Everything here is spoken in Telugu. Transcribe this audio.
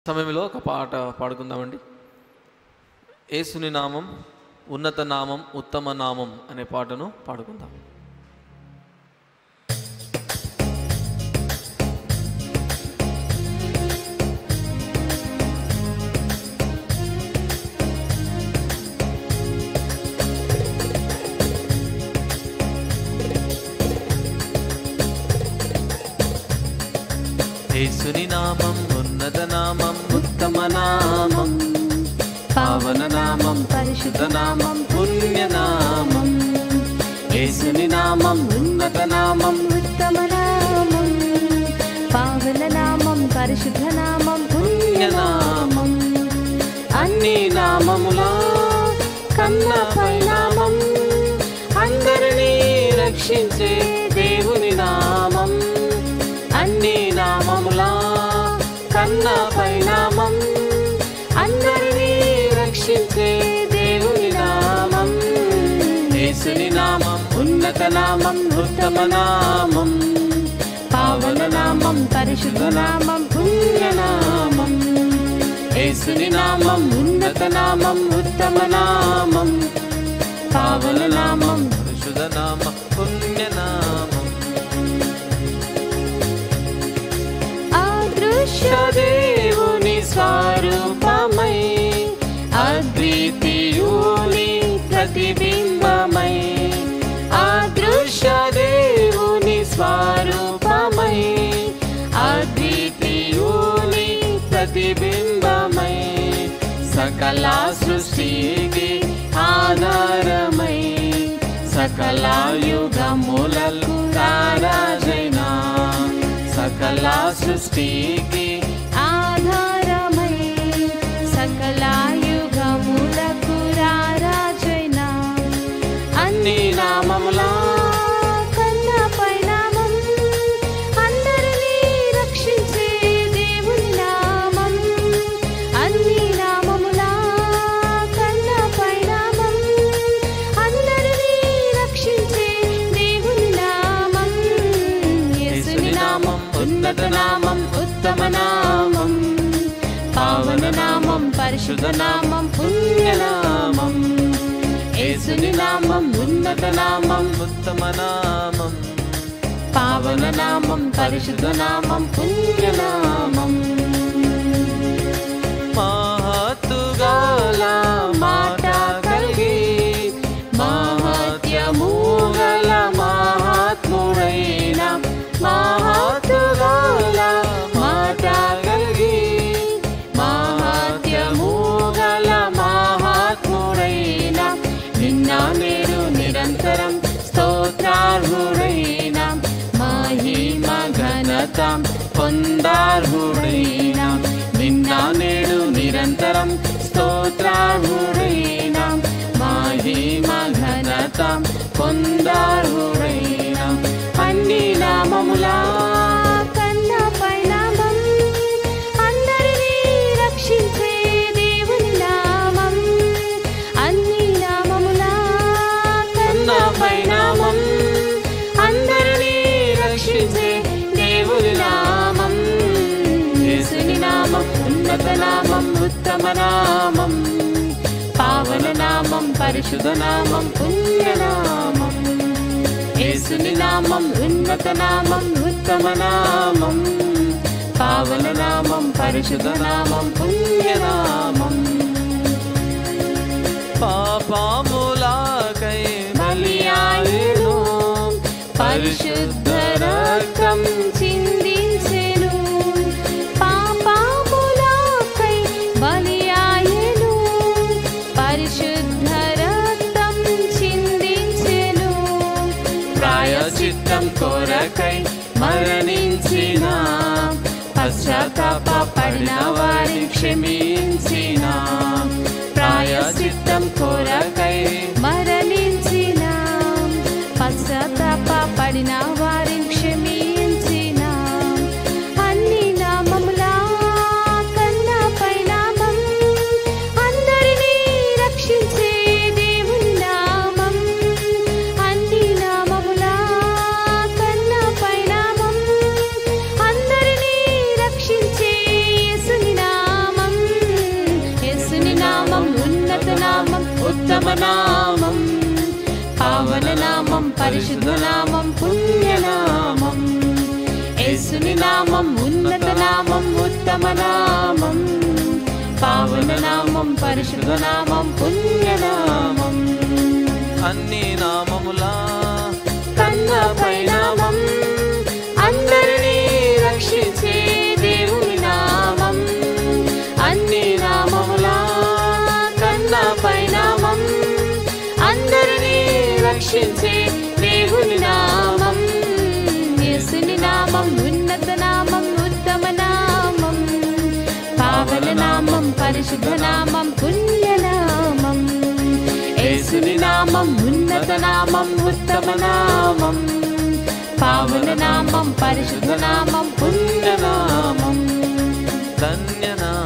సమయంలో ఒక పాట పాడుకుందామండి. యేసుని నామం ఉన్నత నామం ఉత్తమ నామం అనే పాటను పాడుకుందాం. యేసుని నామం ఉన్నత నామం ఉత్తమ నామం పావన నామం పరిశుద్ధ నామం పుణ్య నామం. యేసుని నామం ఉన్నత నామం ఉత్తమ నామం పావన నామం పరిశుద్ధ నామం పుణ్య నామం. అన్ని నామములా కన్నా పైనామం అందరినీ రక్షించే దేవుని నామం. అన్ని నామములా కన్నా పైనామం అందరినీ రక్షించే దేవుని నామం. యేసుని నామం ఉన్నత నామం ఉత్తమ నామం పావన నామం పరిశుద్ధ నామం పుణ్య నామం. యేసుని నామం ఉన్నత నామం ఉత్తమ నామం పావన నామం పరిశుద్ధ నామం పుణ్య నామం. అదృశ్య దేవుని స్వరూపమై అద్వితీయుని ప్రతిబింబమై అదృశ్య దేవుని స్వరూపమై అద్వితీయుని ప్రతిబింబమై సకల సృష్టికి ఆధారమై సకల యుగములకు రారాజైనా సకల సృష్టికి ఆధారమై సకల యుగములకు రారాజైనా అన్ని నామములా కన్నా పైనామం అందరినీ రక్షించే దేవుని నామం. అన్ని నామములా కన్నా పైనామం అందరినీ రక్షించే దేవుని నామం. యేసుని నామం ఉన్నత నామం ఉత్తమ నామం పావన నామం పరిశుద్ధ నామం పుణ్య నామం. యేసుని నామం ఉన్నత నామం ఉత్తమ నామం పావన నామం పరిశుద్ధ నామం పుణ్య నామం. మహత్తుగల మాట కలిగి మహత్యము గల మహాత్ముడైన మహత్తుగల మాట కలిగి మహత్యము గల మహాత్ముడైన నిన్న నేడు నిరంతరం స్తోత్రార్హుడైన మహిమ ఘనత పొందార్హుడైన నిన్న నేడు నిరంతరం స్తోత్రార్హుడైన మహిమ ఘనత పొందార్హుడైన అన్ని నామములా కన్నా పైనామం అందరినీ రక్షించే దేవుని నామం. అన్ని నామములా కన్నా పైనామం అందరినీ రక్షించే దేవుని నామం. యేసుని నామం ఉన్నత నామం ఉత్తమ నామం పావన నామం పరిశుద్ధ నామం పుణ్య నామం. యేసుని నామం ఉన్నత నామం ఉత్తమ నామం పావన నామం పరిశుద్ధ నామం పుణ్య నామం. పాపములకై బలియాయెను పరిశుద్ధ రక్తం చిందించెను. పాపములకై బలియాయెను పరిశుద్ధ రక్తం చిందించెను. ప్రాయశ్చిత్తం కొరకై మరణించిన పశ్చాత్తాపపడిన వారిని క్షమించిన ప్రాయశ్చిత్తం కొరకై మరణించిన పశ్చాత్తాపపడిన వారిని క్షమించిన అన్ని నామములా కన్నా పైనామం అందరినీ రక్షించే దేవుని నామం. అన్ని నామములా కన్నా పైనామం అందరినీ రక్షించే యేసుని నామం. నామం ఉన్నత నామం ఉత్తమ నామం పావన నామం పరిశుద్ధ నామం పుణ్యనామం అన్ని నామములా కన్నా పైనామం అందరినీ రక్షించే దేవుని నామం అన్ని నామములా కన్నా పైనామం అందరినీ రక్షించే దేవుని నామం యేసుని నామం ఉన్నత నామం ఉత్తమ నామం పావన నామం పరిశుద్ధ నామం పుణ్యనామం యేసుని నామం ఉన్నత నామం ఉత్తమ నామం పావన నామం పరిశుద్ధ నామం పుణ్యనామం ధన్యనామం